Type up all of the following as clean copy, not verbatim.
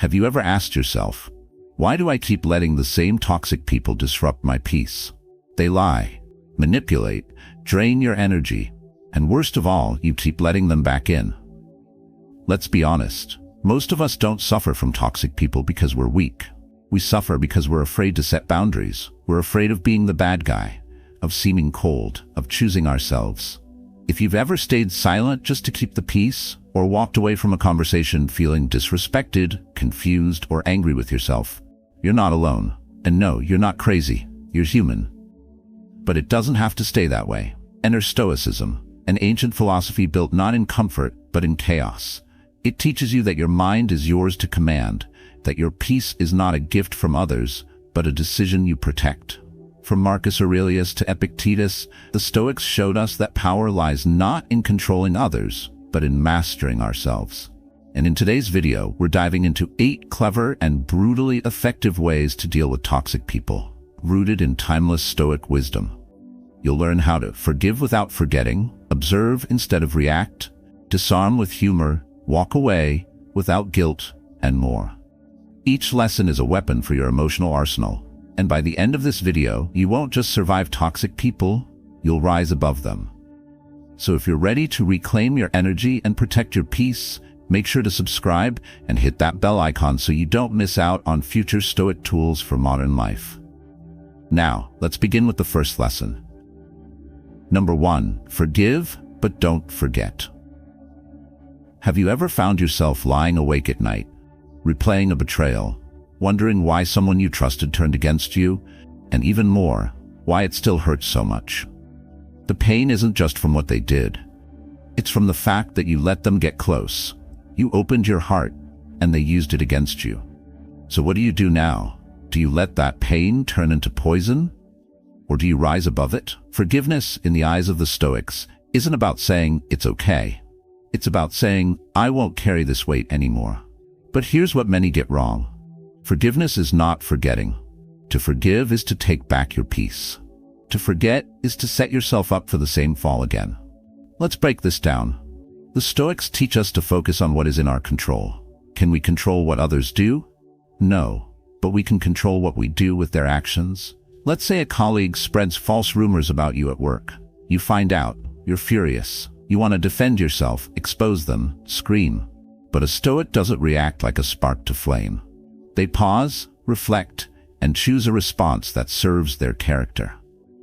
Have you ever asked yourself, why do I keep letting the same toxic people disrupt my peace? They lie, manipulate, drain your energy, and worst of all, you keep letting them back in. Let's be honest. Most of us don't suffer from toxic people because we're weak. We suffer because we're afraid to set boundaries. We're afraid of being the bad guy, of seeming cold, of choosing ourselves. If you've ever stayed silent just to keep the peace, or walked away from a conversation feeling disrespected, confused, or angry with yourself, you're not alone. And no, you're not crazy. You're human. But it doesn't have to stay that way. Enter Stoicism, an ancient philosophy built not in comfort, but in chaos. It teaches you that your mind is yours to command, that your peace is not a gift from others, but a decision you protect. From Marcus Aurelius to Epictetus, the Stoics showed us that power lies not in controlling others, but in mastering ourselves. And in today's video, we're diving into 8 clever and brutally effective ways to deal with toxic people, rooted in timeless Stoic wisdom. You'll learn how to forgive without forgetting, observe instead of react, disarm with humor, walk away without guilt, and more. Each lesson is a weapon for your emotional arsenal, and by the end of this video, you won't just survive toxic people, you'll rise above them. So if you're ready to reclaim your energy and protect your peace, make sure to subscribe and hit that bell icon so you don't miss out on future Stoic tools for modern life. Now, let's begin with the first lesson. Number 1, forgive, but don't forget. Have you ever found yourself lying awake at night, replaying a betrayal, wondering why someone you trusted turned against you, and even more, why it still hurts so much? The pain isn't just from what they did. It's from the fact that you let them get close. You opened your heart, and they used it against you. So what do you do now? Do you let that pain turn into poison? Or do you rise above it? Forgiveness, in the eyes of the Stoics, isn't about saying, it's okay. It's about saying, I won't carry this weight anymore. But here's what many get wrong. Forgiveness is not forgetting. To forgive is to take back your peace. To forget is to set yourself up for the same fall again. Let's break this down. The Stoics teach us to focus on what is in our control. Can we control what others do? No, but we can control what we do with their actions. Let's say a colleague spreads false rumors about you at work. You find out, you're furious. You want to defend yourself, expose them, scream. But a Stoic doesn't react like a spark to flame. They pause, reflect, and choose a response that serves their character.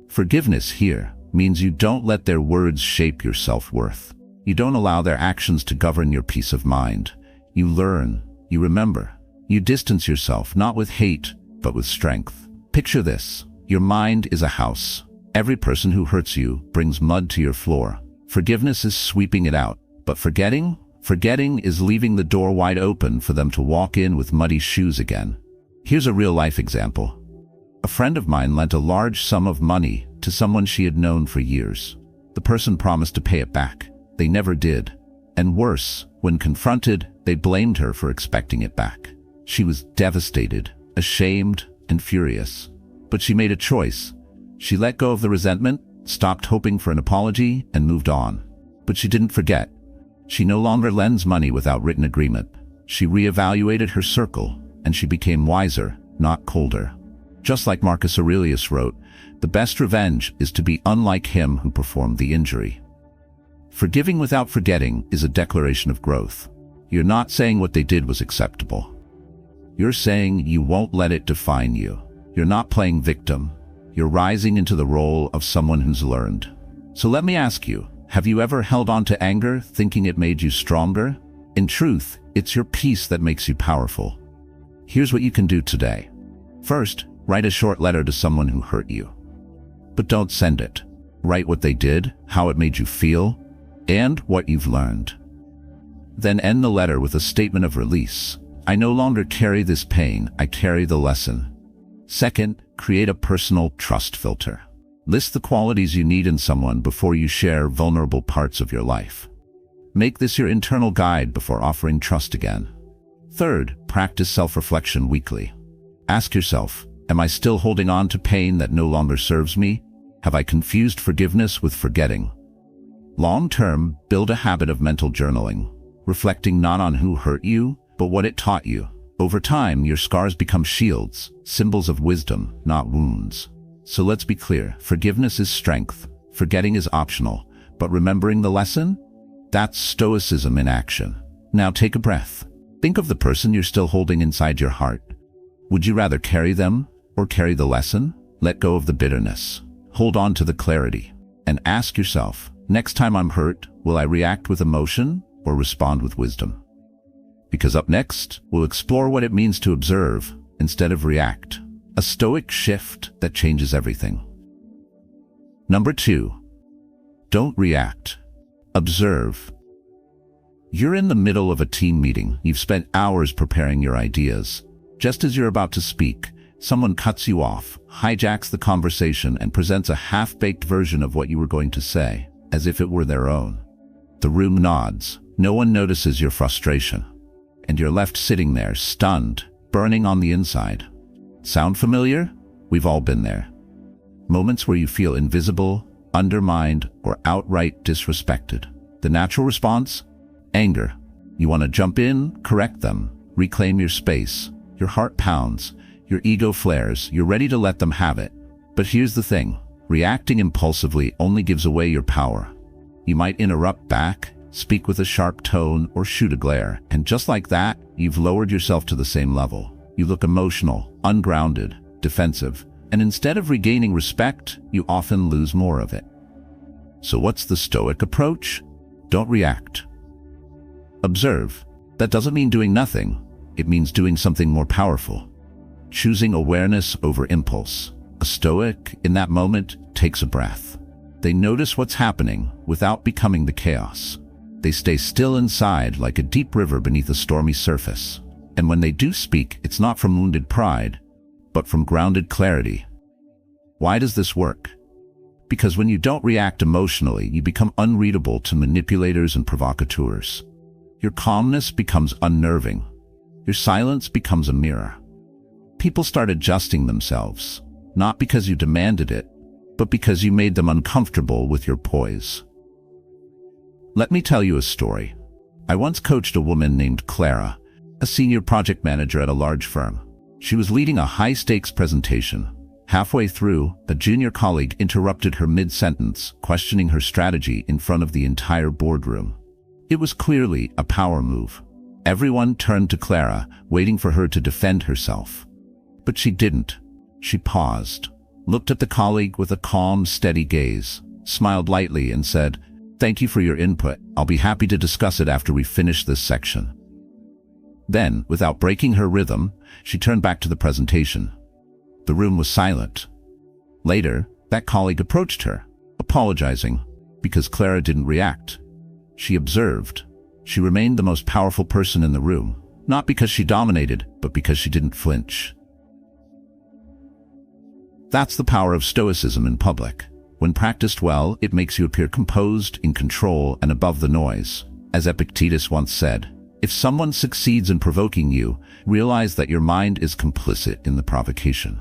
Forgiveness here means you don't let their words shape your self-worth. You don't allow their actions to govern your peace of mind. You learn, you remember. You distance yourself, not with hate, but with strength. Picture this. Your mind is a house. Every person who hurts you brings mud to your floor. Forgiveness is sweeping it out, but forgetting is leaving the door wide open for them to walk in with muddy shoes again. Here's a real-life example. A friend of mine lent a large sum of money to someone she had known for years. The person promised to pay it back. They never did. And worse, when confronted, they blamed her for expecting it back. She was devastated, ashamed, and furious. But she made a choice. She let go of the resentment, stopped hoping for an apology, and moved on. But she didn't forget. She no longer lends money without written agreement. She reevaluated her circle, and she became wiser, not colder. Just like Marcus Aurelius wrote, the best revenge is to be unlike him who performed the injury. Forgiving without forgetting is a declaration of growth. You're not saying what they did was acceptable. You're saying you won't let it define you. You're not playing victim. You're rising into the role of someone who's learned. So let me ask you, have you ever held on to anger thinking it made you stronger? In truth, it's your peace that makes you powerful. Here's what you can do today. First, write a short letter to someone who hurt you. But don't send it. Write what they did, how it made you feel, and what you've learned. Then end the letter with a statement of release. I no longer carry this pain, I carry the lesson. Second, create a personal trust filter. List the qualities you need in someone before you share vulnerable parts of your life. Make this your internal guide before offering trust again. Third, practice self-reflection weekly. Ask yourself, am I still holding on to pain that no longer serves me? Have I confused forgiveness with forgetting? Long-term, build a habit of mental journaling, reflecting not on who hurt you, but what it taught you. Over time, your scars become shields, symbols of wisdom, not wounds. So let's be clear, forgiveness is strength, forgetting is optional, but remembering the lesson? That's stoicism in action. Now take a breath. Think of the person you're still holding inside your heart. Would you rather carry them or carry the lesson? Let go of the bitterness. Hold on to the clarity. And ask yourself, next time I'm hurt, will I react with emotion or respond with wisdom? Because up next, we'll explore what it means to observe instead of react. A stoic shift that changes everything. Number 2. Don't react. Observe. You're in the middle of a team meeting. You've spent hours preparing your ideas. Just as you're about to speak, someone cuts you off, hijacks the conversation, and presents a half-baked version of what you were going to say, as if it were their own. The room nods. No one notices your frustration. And you're left sitting there, stunned, burning on the inside. Sound familiar? We've all been there. Moments where you feel invisible, undermined, or outright disrespected. The natural response? Anger. You want to jump in, correct them, reclaim your space. Your heart pounds, your ego flares, you're ready to let them have it. But here's the thing, reacting impulsively only gives away your power. You might interrupt back, speak with a sharp tone, or shoot a glare, and just like that, you've lowered yourself to the same level. You look emotional, ungrounded, defensive, and instead of regaining respect, you often lose more of it. So what's the Stoic approach? Don't react. Observe. That doesn't mean doing nothing. It means doing something more powerful. Choosing awareness over impulse. A Stoic, in that moment, takes a breath. They notice what's happening without becoming the chaos. They stay still inside like a deep river beneath a stormy surface. And when they do speak, it's not from wounded pride, but from grounded clarity. Why does this work? Because when you don't react emotionally, you become unreadable to manipulators and provocateurs. Your calmness becomes unnerving. Your silence becomes a mirror. People start adjusting themselves, not because you demanded it, but because you made them uncomfortable with your poise. Let me tell you a story. I once coached a woman named Clara, a senior project manager at a large firm. She was leading a high-stakes presentation. Halfway through, a junior colleague interrupted her mid-sentence, questioning her strategy in front of the entire boardroom. It was clearly a power move. Everyone turned to Clara, waiting for her to defend herself. But she didn't. She paused, looked at the colleague with a calm, steady gaze, smiled lightly and said, "Thank you for your input. I'll be happy to discuss it after we finish this section." Then, without breaking her rhythm, she turned back to the presentation. The room was silent. Later, that colleague approached her, apologizing, because Clara didn't react. She observed. She remained the most powerful person in the room, not because she dominated, but because she didn't flinch. That's the power of Stoicism in public. When practiced well, it makes you appear composed, in control, and above the noise. As Epictetus once said, if someone succeeds in provoking you, realize that your mind is complicit in the provocation.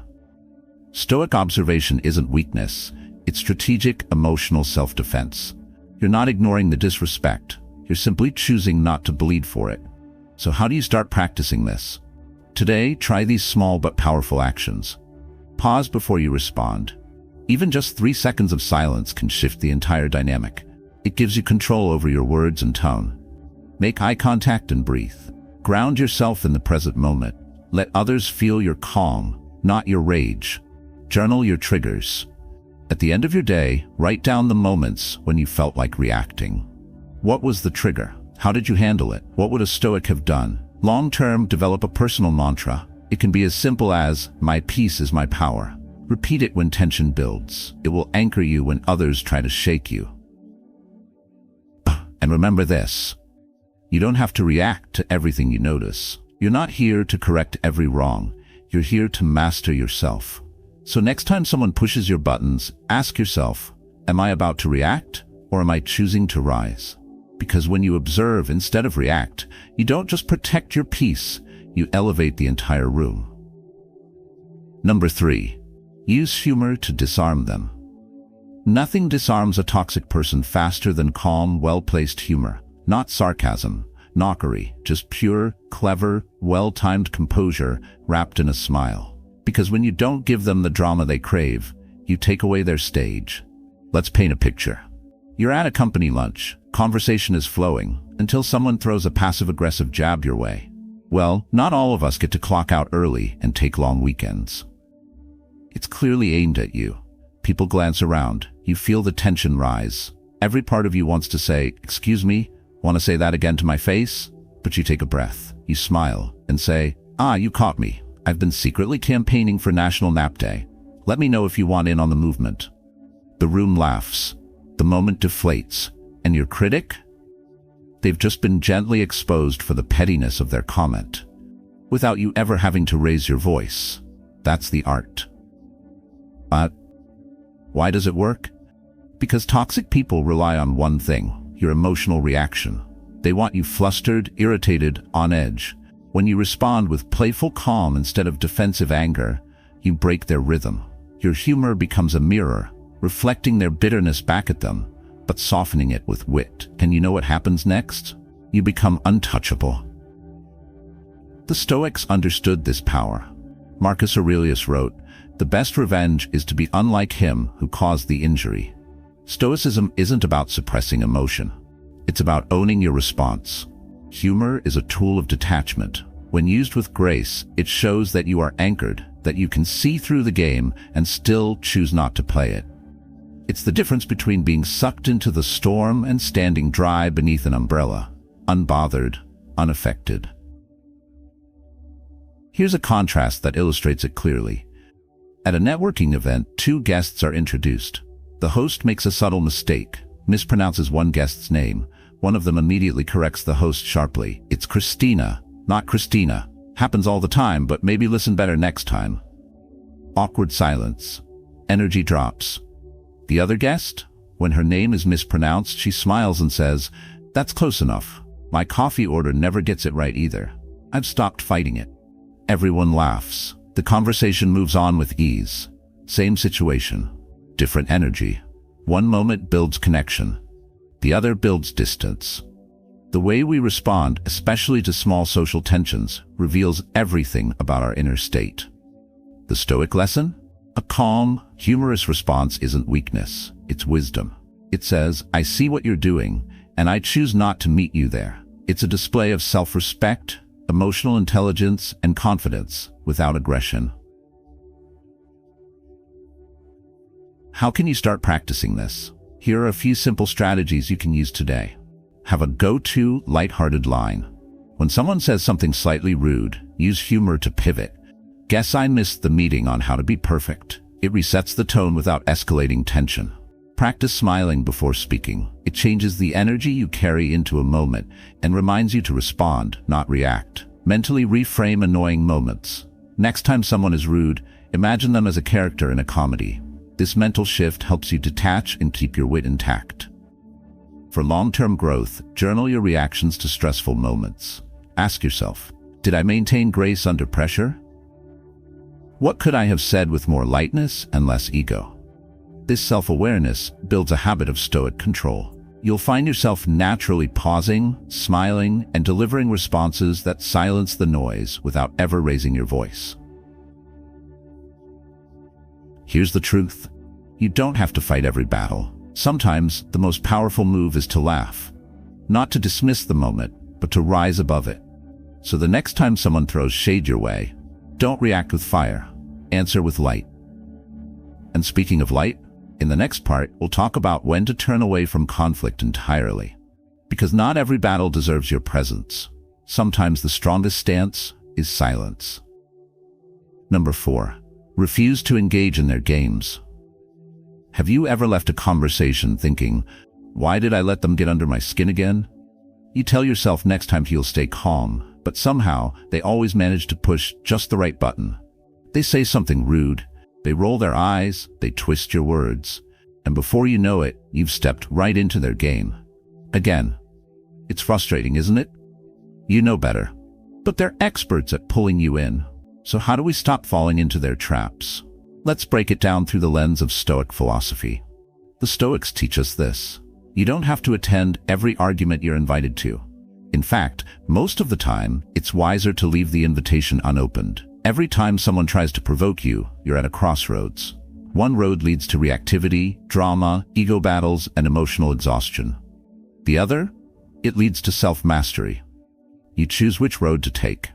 Stoic observation isn't weakness, it's strategic, emotional self-defense. You're not ignoring the disrespect, you're simply choosing not to bleed for it. So how do you start practicing this? Today, try these small but powerful actions. Pause before you respond. Even just 3 seconds of silence can shift the entire dynamic. It gives you control over your words and tone. Make eye contact and breathe. Ground yourself in the present moment. Let others feel your calm, not your rage. Journal your triggers. At the end of your day, write down the moments when you felt like reacting. What was the trigger? How did you handle it? What would a Stoic have done? Long-term, develop a personal mantra. It can be as simple as, "My peace is my power." Repeat it when tension builds. It will anchor you when others try to shake you. And remember this. You don't have to react to everything you notice. You're not here to correct every wrong. You're here to master yourself. So next time someone pushes your buttons, ask yourself, am I about to react or am I choosing to rise? Because when you observe instead of react, you don't just protect your peace, you elevate the entire room. Number 3. Use humor to disarm them. Nothing disarms a toxic person faster than calm, well-placed humor. Not sarcasm, knockery, just pure, clever, well-timed composure wrapped in a smile. Because when you don't give them the drama they crave, you take away their stage. Let's paint a picture. You're at a company lunch, conversation is flowing, until someone throws a passive-aggressive jab your way. Well, not all of us get to clock out early and take long weekends. It's clearly aimed at you. People glance around. You feel the tension rise. Every part of you wants to say, "Excuse me, want to say that again to my face?" But you take a breath. You smile and say, "Ah, you caught me. I've been secretly campaigning for National Nap Day. Let me know if you want in on the movement." The room laughs. The moment deflates. And your critic? They've just been gently exposed for the pettiness of their comment, without you ever having to raise your voice. That's the art. But why does it work? Because toxic people rely on one thing, your emotional reaction. They want you flustered, irritated, on edge. When you respond with playful calm instead of defensive anger, you break their rhythm. Your humor becomes a mirror, reflecting their bitterness back at them, but softening it with wit. And you know what happens next? You become untouchable. The Stoics understood this power. Marcus Aurelius wrote, "The best revenge is to be unlike him who caused the injury." Stoicism isn't about suppressing emotion. It's about owning your response. Humor is a tool of detachment. When used with grace, it shows that you are anchored, that you can see through the game and still choose not to play it. It's the difference between being sucked into the storm and standing dry beneath an umbrella, unbothered, unaffected. Here's a contrast that illustrates it clearly. At a networking event, two guests are introduced. The host makes a subtle mistake, mispronounces one guest's name. One of them immediately corrects the host sharply. "It's Christina, not Christina. Happens all the time, but maybe listen better next time." Awkward silence. Energy drops. The other guest? When her name is mispronounced, she smiles and says, "That's close enough. My coffee order never gets it right either. I've stopped fighting it." Everyone laughs. The conversation moves on with ease. Same situation. Different energy. One moment builds connection. The other builds distance. The way we respond, especially to small social tensions, reveals everything about our inner state. The Stoic lesson? A calm, humorous response isn't weakness, it's wisdom. It says, "I see what you're doing, and I choose not to meet you there." It's a display of self-respect, emotional intelligence, and confidence without aggression. How can you start practicing this? Here are a few simple strategies you can use today. Have a go-to, lighthearted line. When someone says something slightly rude, use humor to pivot. "Guess I missed the meeting on how to be perfect." It resets the tone without escalating tension. Practice smiling before speaking. It changes the energy you carry into a moment and reminds you to respond, not react. Mentally reframe annoying moments. Next time someone is rude, imagine them as a character in a comedy. This mental shift helps you detach and keep your wit intact. For long-term growth, journal your reactions to stressful moments. Ask yourself, did I maintain grace under pressure? What could I have said with more lightness and less ego? This self-awareness builds a habit of stoic control. You'll find yourself naturally pausing, smiling, and delivering responses that silence the noise without ever raising your voice. Here's the truth. You don't have to fight every battle. Sometimes the most powerful move is to laugh. Not to dismiss the moment, but to rise above it. So the next time someone throws shade your way, don't react with fire. Answer with light. And speaking of light, in the next part, we'll talk about when to turn away from conflict entirely. Because not every battle deserves your presence. Sometimes the strongest stance is silence. Number 4. Refuse to engage in their games. Have you ever left a conversation thinking, why did I let them get under my skin again? You tell yourself next time you'll stay calm, but somehow they always manage to push just the right button. They say something rude, they roll their eyes, they twist your words, and before you know it, you've stepped right into their game. Again, it's frustrating, isn't it? You know better, but they're experts at pulling you in. So how do we stop falling into their traps? Let's break it down through the lens of Stoic philosophy. The Stoics teach us this. You don't have to attend every argument you're invited to. In fact, most of the time, it's wiser to leave the invitation unopened. Every time someone tries to provoke you, you're at a crossroads. One road leads to reactivity, drama, ego battles, and emotional exhaustion. The other? It leads to self-mastery. You choose which road to take.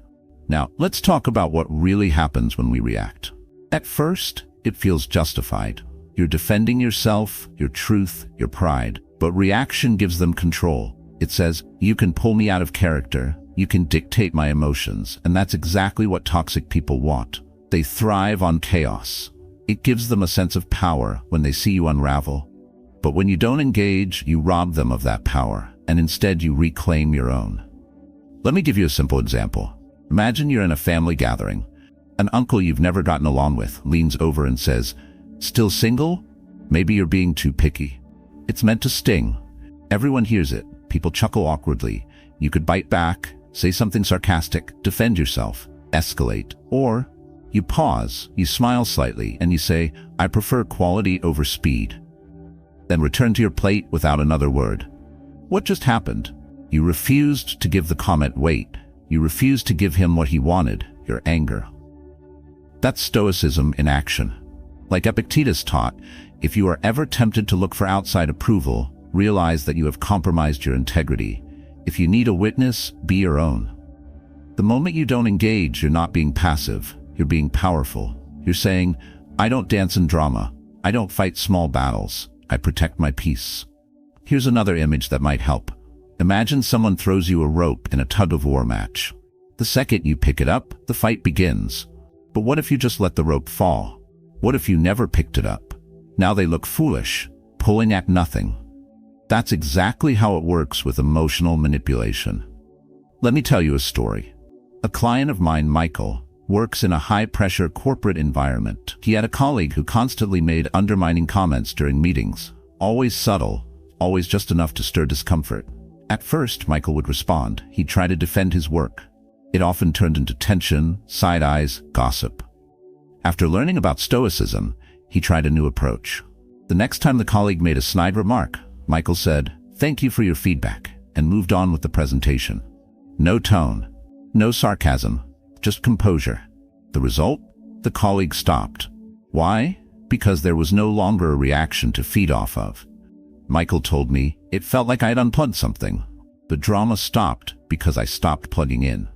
Now, let's talk about what really happens when we react. At first, it feels justified. You're defending yourself, your truth, your pride, but reaction gives them control. It says, you can pull me out of character, you can dictate my emotions, and that's exactly what toxic people want. They thrive on chaos. It gives them a sense of power when they see you unravel. But when you don't engage, you rob them of that power, and instead you reclaim your own. Let me give you a simple example. Imagine you're in a family gathering. An uncle you've never gotten along with leans over and says, "Still single? Maybe you're being too picky." It's meant to sting. Everyone hears it. People chuckle awkwardly. You could bite back, say something sarcastic, defend yourself, escalate. Or you pause, you smile slightly, and you say, "I prefer quality over speed." Then return to your plate without another word. What just happened? You refused to give the comment weight. You refused to give him what he wanted, your anger. That's stoicism in action. Like Epictetus taught, if you are ever tempted to look for outside approval, realize that you have compromised your integrity. If you need a witness, be your own. The moment you don't engage, you're not being passive, you're being powerful. You're saying, "I don't dance in drama. I don't fight small battles. I protect my peace." Here's another image that might help. Imagine someone throws you a rope in a tug-of-war match. The second you pick it up, the fight begins. But what if you just let the rope fall? What if you never picked it up? Now they look foolish, pulling at nothing. That's exactly how it works with emotional manipulation. Let me tell you a story. A client of mine, Michael, works in a high-pressure corporate environment. He had a colleague who constantly made undermining comments during meetings. Always subtle, always just enough to stir discomfort. At first, Michael would respond. He'd try to defend his work. It often turned into tension, side eyes, gossip. After learning about Stoicism, he tried a new approach. The next time the colleague made a snide remark, Michael said, "Thank you for your feedback," and moved on with the presentation. No tone, no sarcasm, just composure. The result? The colleague stopped. Why? Because there was no longer a reaction to feed off of. Michael told me, "It felt like I'd unplugged something. The drama stopped because I stopped plugging in."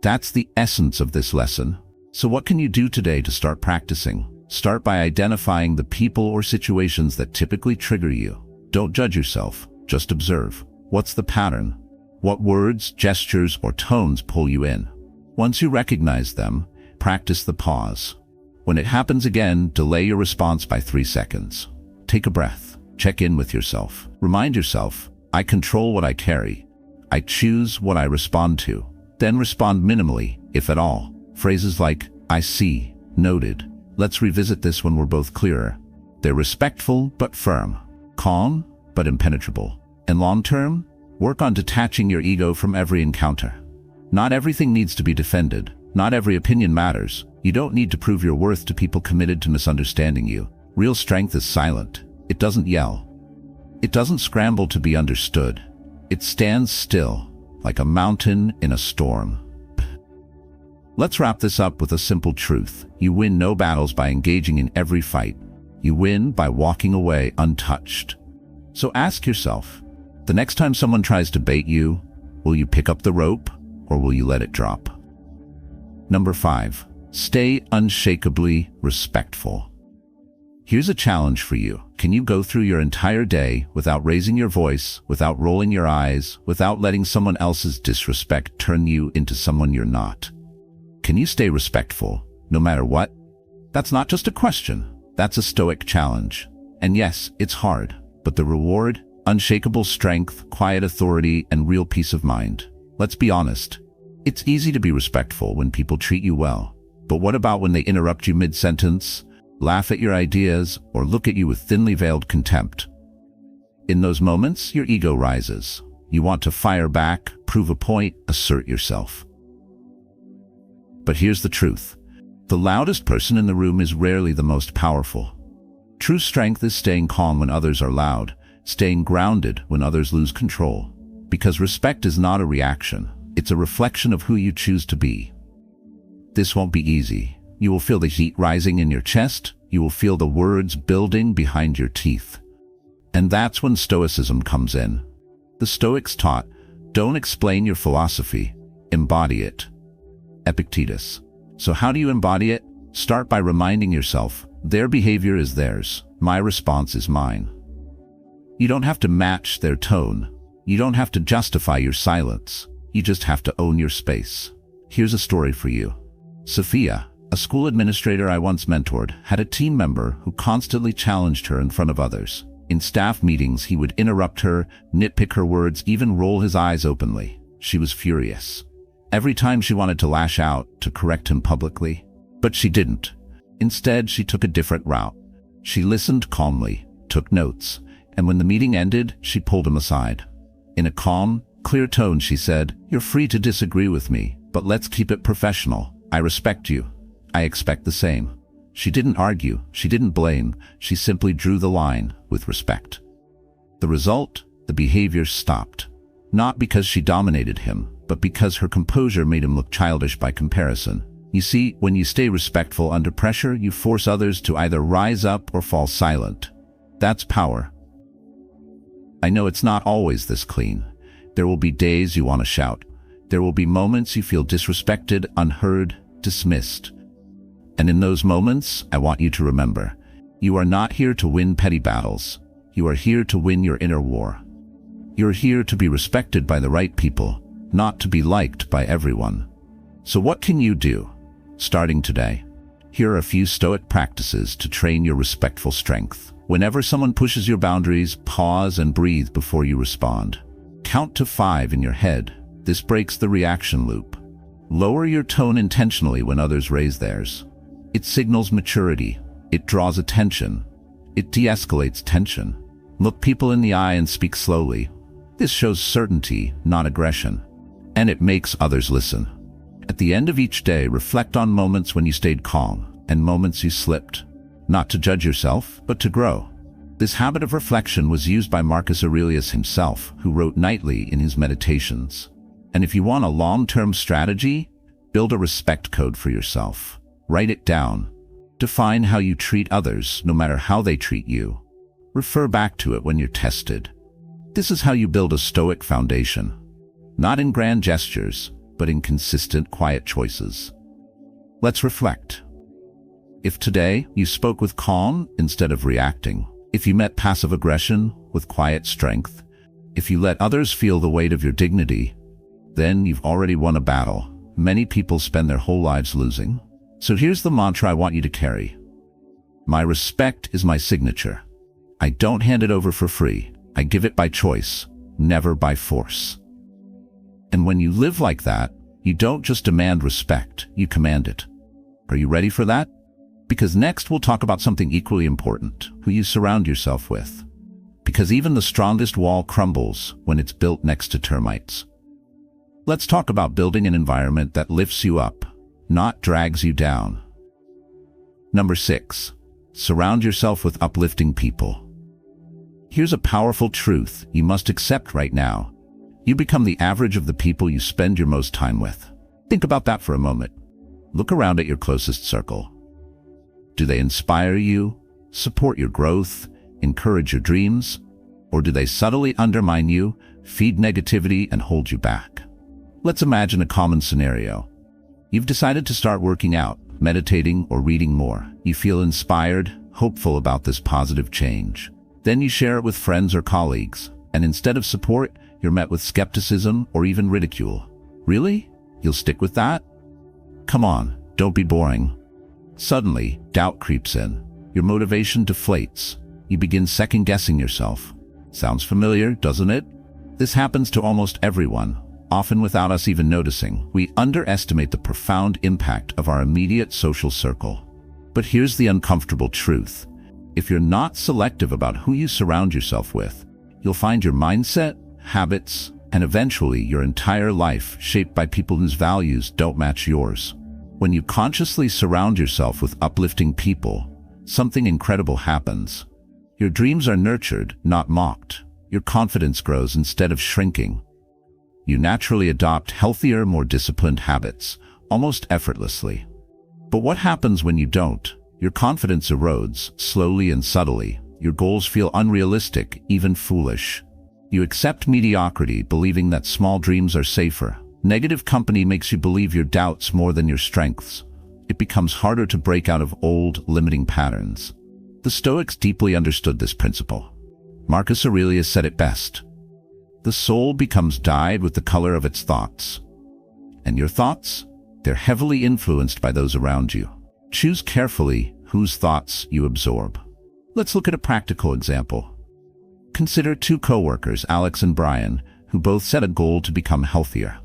That's the essence of this lesson. So what can you do today to start practicing? Start by identifying the people or situations that typically trigger you. Don't judge yourself, just observe. What's the pattern? What words, gestures, or tones pull you in? Once you recognize them, practice the pause. When it happens again, delay your response by 3 seconds. Take a breath. Check in with yourself. Remind yourself, I control what I carry. I choose what I respond to. Then respond minimally, if at all. Phrases like, "I see," "noted." Let's revisit this when we're both clearer. They're respectful but firm, calm but impenetrable. And long-term, work on detaching your ego from every encounter. Not everything needs to be defended. Not every opinion matters. You don't need to prove your worth to people committed to misunderstanding you. Real strength is silent. It doesn't yell. It doesn't scramble to be understood. It stands still, like a mountain in a storm. Let's wrap this up with a simple truth. You win no battles by engaging in every fight. You win by walking away untouched. So ask yourself, the next time someone tries to bait you, will you pick up the rope or will you let it drop? Number 5, stay unshakably respectful. Here's a challenge for you. Can you go through your entire day without raising your voice, without rolling your eyes, without letting someone else's disrespect turn you into someone you're not? Can you stay respectful, no matter what? That's not just a question. That's a Stoic challenge. And yes, it's hard, but the reward? Unshakable strength, quiet authority, and real peace of mind. Let's be honest. It's easy to be respectful when people treat you well. But what about when they interrupt you mid-sentence, laugh at your ideas, or look at you with thinly veiled contempt? In those moments, your ego rises. You want to fire back, prove a point, assert yourself. But here's the truth. The loudest person in the room is rarely the most powerful. True strength is staying calm when others are loud, staying grounded when others lose control. Because respect is not a reaction, it's a reflection of who you choose to be. This won't be easy. You will feel the heat rising in your chest, you will feel the words building behind your teeth. And that's when Stoicism comes in. The Stoics taught, don't explain your philosophy, embody it. Epictetus. So how do you embody it? Start by reminding yourself, their behavior is theirs, my response is mine. You don't have to match their tone. You don't have to justify your silence. You just have to own your space. Here's a story for you. Sophia, a school administrator I once mentored, had a team member who constantly challenged her in front of others. In staff meetings, he would interrupt her, nitpick her words, even roll his eyes openly. She was furious. Every time she wanted to lash out, to correct him publicly. But she didn't. Instead, she took a different route. She listened calmly, took notes, and when the meeting ended, she pulled him aside. In a calm, clear tone, she said, "You're free to disagree with me, but let's keep it professional. I respect you. I expect the same." She didn't argue, she didn't blame, she simply drew the line with respect. The result? The behavior stopped. Not because she dominated him, but because her composure made him look childish by comparison. You see, when you stay respectful under pressure, you force others to either rise up or fall silent. That's power. I know it's not always this clean. There will be days you want to shout. There will be moments you feel disrespected, unheard, dismissed. And in those moments, I want you to remember, you are not here to win petty battles. You are here to win your inner war. You're here to be respected by the right people, not to be liked by everyone. So what can you do? Starting today, here are a few Stoic practices to train your respectful strength. Whenever someone pushes your boundaries, pause and breathe before you respond. Count to 5 in your head. This breaks the reaction loop. Lower your tone intentionally when others raise theirs. It signals maturity. It draws attention. It de-escalates tension. Look people in the eye and speak slowly. This shows certainty, not aggression. And it makes others listen. At the end of each day, reflect on moments when you stayed calm and moments you slipped. Not to judge yourself, but to grow. This habit of reflection was used by Marcus Aurelius himself, who wrote nightly in his meditations. And if you want a long-term strategy, build a respect code for yourself. Write it down. Define how you treat others, no matter how they treat you. Refer back to it when you're tested. This is how you build a Stoic foundation. Not in grand gestures, but in consistent, quiet choices. Let's reflect. If today you spoke with calm instead of reacting, if you met passive aggression with quiet strength, if you let others feel the weight of your dignity, then you've already won a battle many people spend their whole lives losing. So here's the mantra I want you to carry. My respect is my signature. I don't hand it over for free. I give it by choice, never by force. And when you live like that, you don't just demand respect, you command it. Are you ready for that? Because next we'll talk about something equally important, who you surround yourself with. Because even the strongest wall crumbles when it's built next to termites. Let's talk about building an environment that lifts you up, not drags you down. Number 6, surround yourself with uplifting people. Here's a powerful truth you must accept right now. You become the average of the people you spend your most time with. Think about that for a moment. Look around at your closest circle. Do they inspire you, support your growth, encourage your dreams? Or do they subtly undermine you, feed negativity, and hold you back? Let's imagine a common scenario. You've decided to start working out, meditating, or reading more. You feel inspired, hopeful about this positive change. Then you share it with friends or colleagues, and instead of support, you're met with skepticism or even ridicule. Really? You'll stick with that? Come on, don't be boring. Suddenly, doubt creeps in. Your motivation deflates. You begin second-guessing yourself. Sounds familiar, doesn't it? This happens to almost everyone, often without us even noticing. We underestimate the profound impact of our immediate social circle. But here's the uncomfortable truth. If you're not selective about who you surround yourself with, you'll find your mindset, habits, and eventually your entire life shaped by people whose values don't match yours. When you consciously surround yourself with uplifting people, something incredible happens. Your dreams are nurtured, not mocked. Your confidence grows instead of shrinking. You naturally adopt healthier, more disciplined habits, almost effortlessly. But what happens when you don't? Your confidence erodes, slowly and subtly. Your goals feel unrealistic, even foolish. You accept mediocrity, believing that small dreams are safer. Negative company makes you believe your doubts more than your strengths. It becomes harder to break out of old, limiting patterns. The Stoics deeply understood this principle. Marcus Aurelius said it best. The soul becomes dyed with the color of its thoughts. And your thoughts? They're heavily influenced by those around you. Choose carefully whose thoughts you absorb. Let's look at a practical example. Consider two co-workers, Alex and Brian, who both set a goal to become healthier.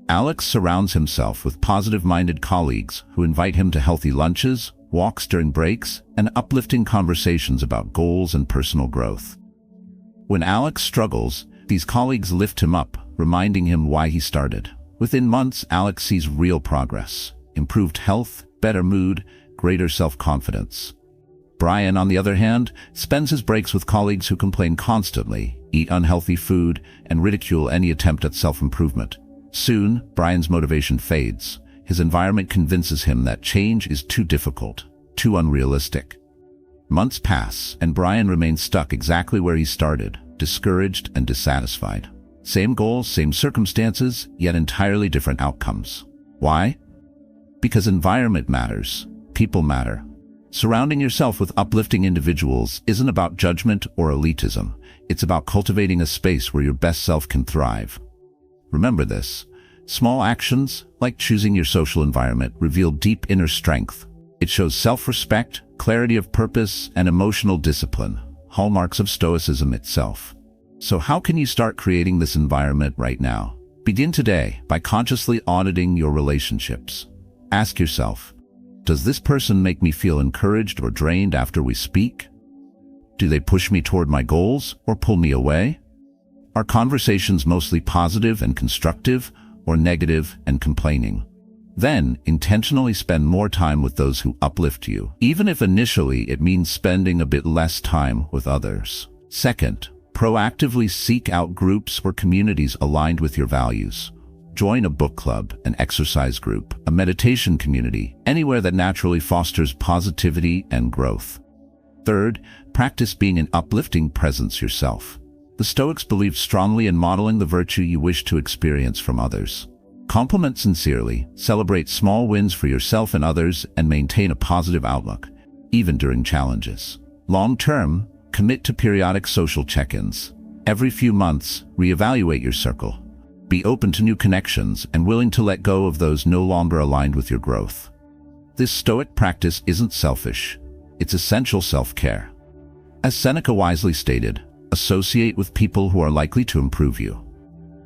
Alex surrounds himself with positive-minded colleagues who invite him to healthy lunches, walks during breaks, and uplifting conversations about goals and personal growth. When Alex struggles, these colleagues lift him up, reminding him why he started. Within months, Alex sees real progress: improved health, better mood, greater self-confidence. Brian, on the other hand, spends his breaks with colleagues who complain constantly, eat unhealthy food, and ridicule any attempt at self-improvement. Soon, Brian's motivation fades. His environment convinces him that change is too difficult, too unrealistic. Months pass, and Brian remains stuck exactly where he started, discouraged and dissatisfied. Same goals, same circumstances, yet entirely different outcomes. Why? Because environment matters. People matter. Surrounding yourself with uplifting individuals isn't about judgment or elitism. It's about cultivating a space where your best self can thrive. Remember this. Small actions, like choosing your social environment, reveal deep inner strength. It shows self-respect, clarity of purpose, and emotional discipline, hallmarks of Stoicism itself. So how can you start creating this environment right now? Begin today by consciously auditing your relationships. Ask yourself, does this person make me feel encouraged or drained after we speak? Do they push me toward my goals or pull me away? Are conversations mostly positive and constructive, or negative and complaining? Then, intentionally spend more time with those who uplift you, even if initially it means spending a bit less time with others. Second, proactively seek out groups or communities aligned with your values. Join a book club, an exercise group, a meditation community, anywhere that naturally fosters positivity and growth. Third, practice being an uplifting presence yourself. The Stoics believed strongly in modeling the virtue you wish to experience from others. Compliment sincerely, celebrate small wins for yourself and others, and maintain a positive outlook, even during challenges. Long-term, commit to periodic social check-ins. Every few months, reevaluate your circle. Be open to new connections and willing to let go of those no longer aligned with your growth. This Stoic practice isn't selfish. It's essential self-care. As Seneca wisely stated, associate with people who are likely to improve you.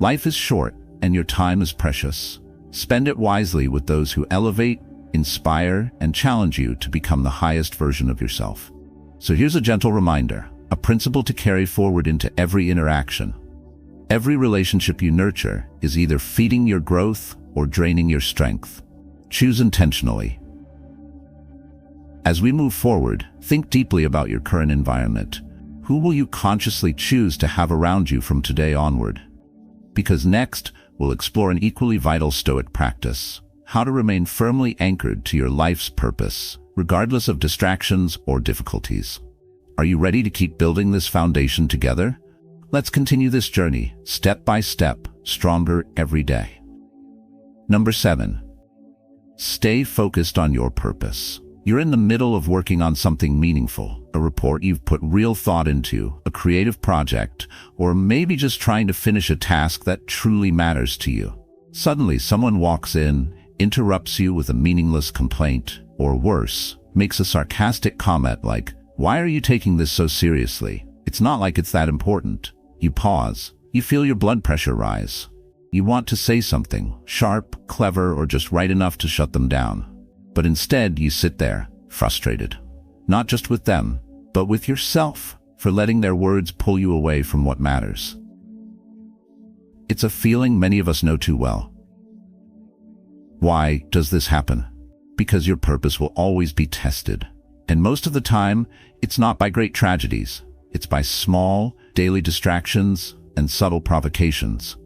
Life is short, and your time is precious. Spend it wisely with those who elevate, inspire, and challenge you to become the highest version of yourself. So here's a gentle reminder, a principle to carry forward into every interaction. Every relationship you nurture is either feeding your growth or draining your strength. Choose intentionally. As we move forward, think deeply about your current environment. Who will you consciously choose to have around you from today onward? Because next, we'll explore an equally vital Stoic practice: how to remain firmly anchored to your life's purpose, regardless of distractions or difficulties. Are you ready to keep building this foundation together? Let's continue this journey, step by step, stronger every day. Number 7. Stay focused on your purpose. You're in the middle of working on something meaningful, a report you've put real thought into, a creative project, or maybe just trying to finish a task that truly matters to you. Suddenly, someone walks in, interrupts you with a meaningless complaint, or worse, makes a sarcastic comment like, "Why are you taking this so seriously? It's not like it's that important." You pause. You feel your blood pressure rise. You want to say something, sharp, clever, or just right enough to shut them down. But instead, you sit there, frustrated. Not just with them, but with yourself, for letting their words pull you away from what matters. It's a feeling many of us know too well. Why does this happen? Because your purpose will always be tested. And most of the time, it's not by great tragedies. It's by small, daily distractions and subtle provocations.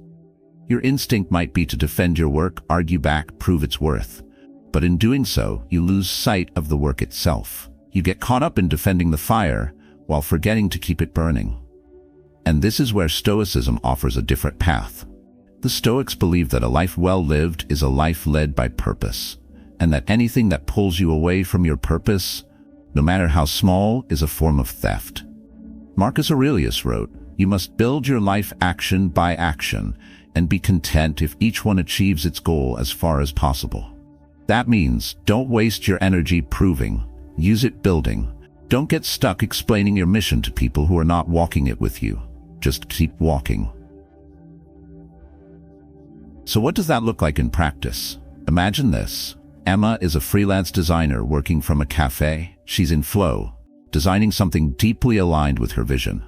Your instinct might be to defend your work, argue back, prove its worth. But in doing so, you lose sight of the work itself. You get caught up in defending the fire while forgetting to keep it burning. And this is where Stoicism offers a different path. The Stoics believe that a life well lived is a life led by purpose, and that anything that pulls you away from your purpose, no matter how small, is a form of theft. Marcus Aurelius wrote, "You must build your life action by action, and be content if each one achieves its goal as far as possible." That means don't waste your energy proving, use it building. Don't get stuck explaining your mission to people who are not walking it with you. Just keep walking. So what does that look like in practice? Imagine this. Emma is a freelance designer working from a cafe. She's in flow, designing something deeply aligned with her vision.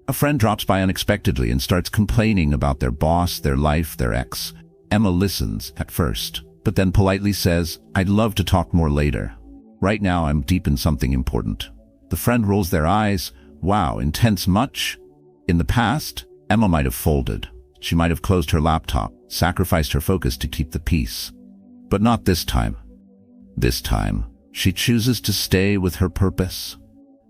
A friend drops by unexpectedly and starts complaining about their boss, their life, their ex. Emma listens at first, but then politely says, "I'd love to talk more later. Right now I'm deep in something important." The friend rolls their eyes. "Wow, intense much?" In the past, Emma might have folded. She might have closed her laptop, sacrificed her focus to keep the peace. But not this time. This time, she chooses to stay with her purpose.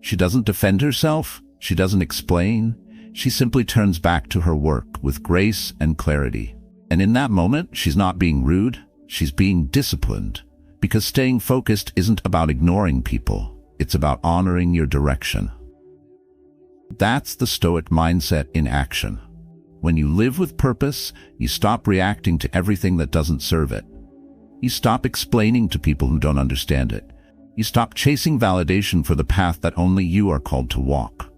She doesn't defend herself. She doesn't explain. She simply turns back to her work with grace and clarity. And in that moment, she's not being rude. She's being disciplined. Because staying focused isn't about ignoring people. It's about honoring your direction. That's the Stoic mindset in action. When you live with purpose, you stop reacting to everything that doesn't serve it. You stop explaining to people who don't understand it. You stop chasing validation for the path that only you are called to walk.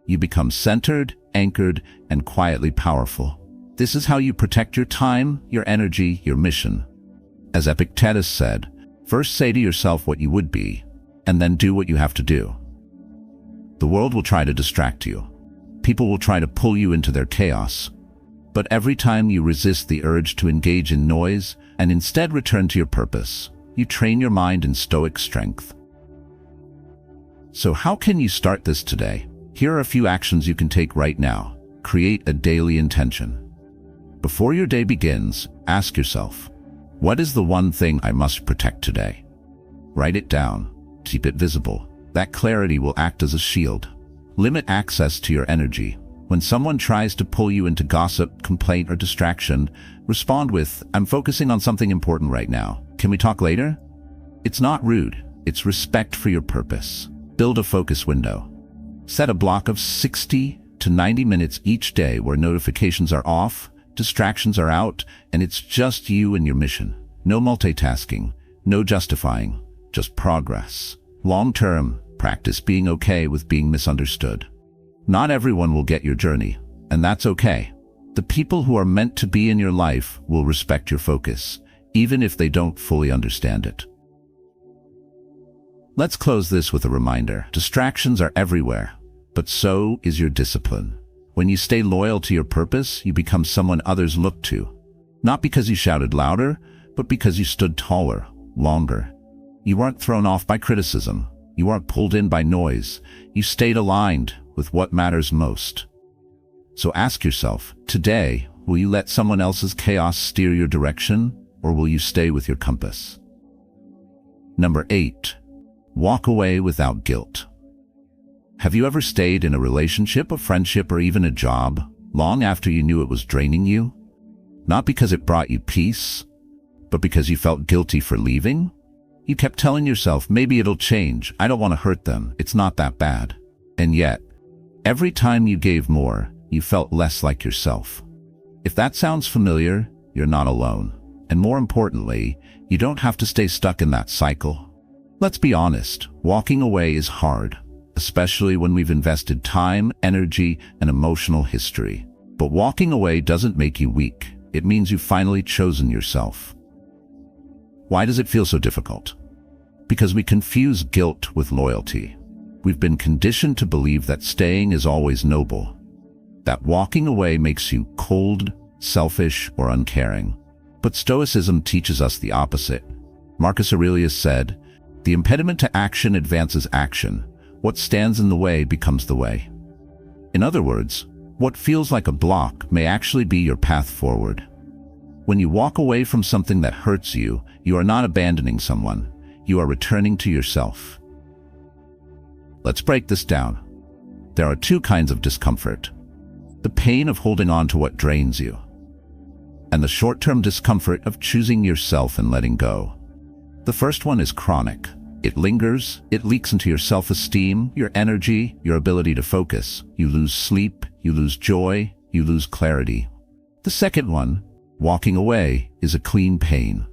You become centered, anchored, and quietly powerful. This is how you protect your time, your energy, your mission. As Epictetus said, first say to yourself what you would be, and then do what you have to do. The world will try to distract you. People will try to pull you into their chaos. But every time you resist the urge to engage in noise and instead return to your purpose, you train your mind in Stoic strength. So how can you start this today? Here are a few actions you can take right now. Create a daily intention. Before your day begins, ask yourself, what is the one thing I must protect today? Write it down. Keep it visible. That clarity will act as a shield. Limit access to your energy. When someone tries to pull you into gossip, complaint, or distraction, respond with, "I'm focusing on something important right now. Can we talk later?" It's not rude. It's respect for your purpose. Build a focus window. Set a block of 60 to 90 minutes each day where notifications are off, distractions are out, and it's just you and your mission. No multitasking, no justifying, just progress. Long-term, practice being okay with being misunderstood. Not everyone will get your journey, and that's okay. The people who are meant to be in your life will respect your focus, even if they don't fully understand it. Let's close this with a reminder. Distractions are everywhere, but so is your discipline. When you stay loyal to your purpose, you become someone others look to. Not because you shouted louder, but because you stood taller, longer. You weren't thrown off by criticism. You weren't pulled in by noise. You stayed aligned with what matters most. So ask yourself, today, will you let someone else's chaos steer your direction, or will you stay with your compass? Number 8, walk away without guilt. Have you ever stayed in a relationship, a friendship, or even a job long after you knew it was draining you? Not because it brought you peace, but because you felt guilty for leaving? You kept telling yourself, maybe it'll change. I don't want to hurt them. It's not that bad. And yet, every time you gave more, you felt less like yourself. If that sounds familiar, you're not alone. And more importantly, you don't have to stay stuck in that cycle. Let's be honest, walking away is hard, especially when we've invested time, energy, and emotional history. But walking away doesn't make you weak. It means you've finally chosen yourself. Why does it feel so difficult? Because we confuse guilt with loyalty. We've been conditioned to believe that staying is always noble, that walking away makes you cold, selfish, or uncaring. But Stoicism teaches us the opposite. Marcus Aurelius said, "The impediment to action advances action. What stands in the way becomes the way." In other words, what feels like a block may actually be your path forward. When you walk away from something that hurts you, you are not abandoning someone. You are returning to yourself. Let's break this down. There are two kinds of discomfort: the pain of holding on to what drains you, and the short-term discomfort of choosing yourself and letting go. The first one is chronic. It lingers, it leaks into your self-esteem, your energy, your ability to focus. You lose sleep, you lose joy, you lose clarity. The second one, walking away, is a clean pain.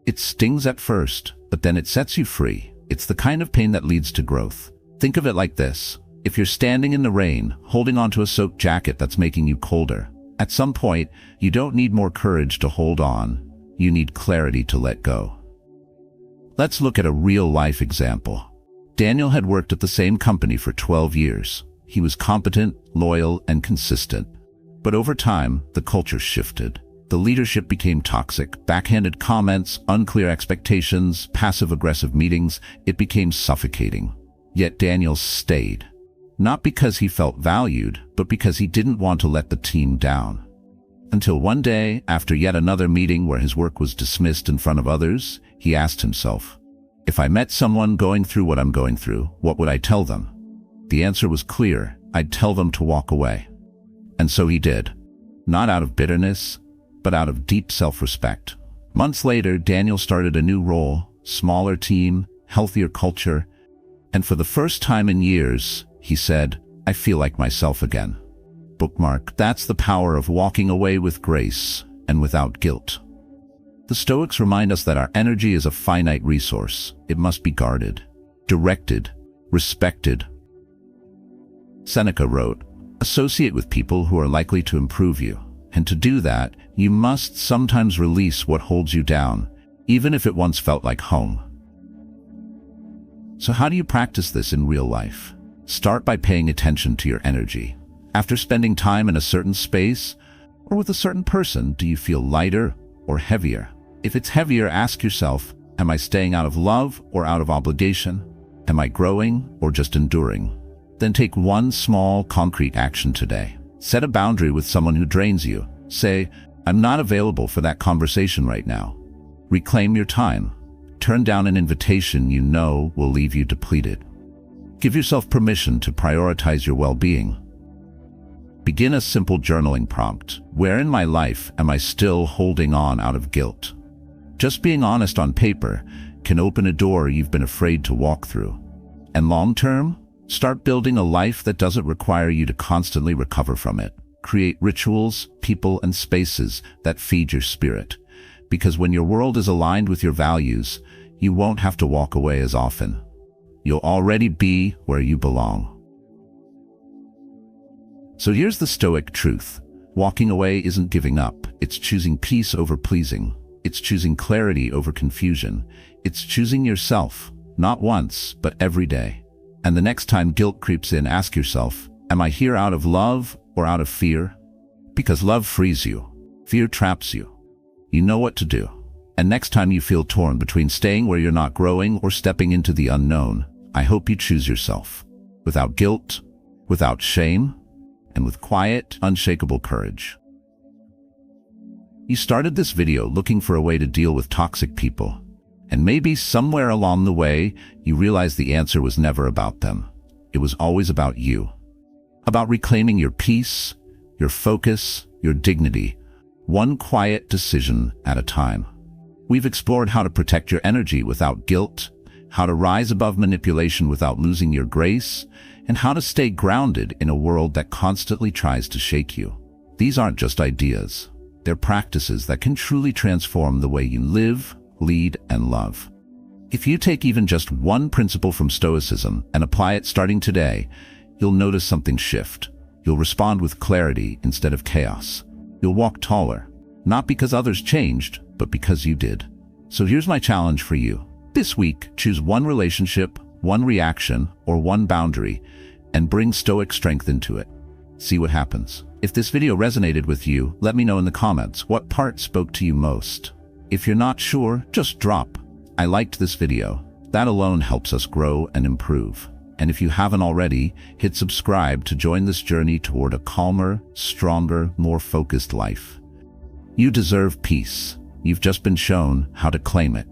It stings at first, but then it sets you free. It's the kind of pain that leads to growth. Think of it like this. If you're standing in the rain, holding onto a soaked jacket that's making you colder, at some point, you don't need more courage to hold on. You need clarity to let go. Let's look at a real-life example. Daniel had worked at the same company for 12 years. He was competent, loyal, and consistent. But over time, the culture shifted. The leadership became toxic. Backhanded comments, unclear expectations, passive-aggressive meetings. It became suffocating. Yet Daniel stayed. Not because he felt valued, but because he didn't want to let the team down. Until one day, after yet another meeting where his work was dismissed in front of others, he asked himself, if I met someone going through what I'm going through, what would I tell them? The answer was clear. I'd tell them to walk away. And so he did. Not out of bitterness, but out of deep self-respect. Months later, Daniel started a new role, smaller team, healthier culture, and for the first time in years, he said, I feel like myself again. Bookmark, that's the power of walking away with grace and without guilt. The Stoics remind us that our energy is a finite resource. It must be guarded, directed, respected. Seneca wrote, associate with people who are likely to improve you. And to do that, you must sometimes release what holds you down, even if it once felt like home. So how do you practice this in real life? Start by paying attention to your energy. After spending time in a certain space or with a certain person, do you feel lighter or heavier? If it's heavier, ask yourself, am I staying out of love or out of obligation? Am I growing or just enduring? Then take one small, concrete action today. Set a boundary with someone who drains you. Say, I'm not available for that conversation right now. Reclaim your time. Turn down an invitation you know will leave you depleted. Give yourself permission to prioritize your well-being. Begin a simple journaling prompt. Where in my life am I still holding on out of guilt? Just being honest on paper can open a door you've been afraid to walk through. And long-term, start building a life that doesn't require you to constantly recover from it. Create rituals, people, and spaces that feed your spirit. Because when your world is aligned with your values, you won't have to walk away as often. You'll already be where you belong. So here's the Stoic truth. Walking away isn't giving up. It's choosing peace over pleasing. It's choosing clarity over confusion. It's choosing yourself, not once, but every day. And the next time guilt creeps in, ask yourself, am I here out of love or out of fear? Because love frees you. Fear traps you. You know what to do. And next time you feel torn between staying where you're not growing or stepping into the unknown, I hope you choose yourself. Without guilt, without shame, and with quiet, unshakable courage. You started this video looking for a way to deal with toxic people. And maybe somewhere along the way, you realized the answer was never about them. It was always about you. About reclaiming your peace, your focus, your dignity, one quiet decision at a time. We've explored how to protect your energy without guilt, how to rise above manipulation without losing your grace, and how to stay grounded in a world that constantly tries to shake you. These aren't just ideas. They're practices that can truly transform the way you live, lead, and love. If you take even just one principle from Stoicism and apply it starting today, you'll notice something shift. You'll respond with clarity instead of chaos. You'll walk taller, not because others changed, but because you did. So here's my challenge for you. This week, choose one relationship, one reaction, or one boundary, and bring Stoic strength into it. See what happens. If this video resonated with you, let me know in the comments what part spoke to you most. If you're not sure, just drop, I liked this video. That alone helps us grow and improve. And if you haven't already, hit subscribe to join this journey toward a calmer, stronger, more focused life. You deserve peace. You've just been shown how to claim it.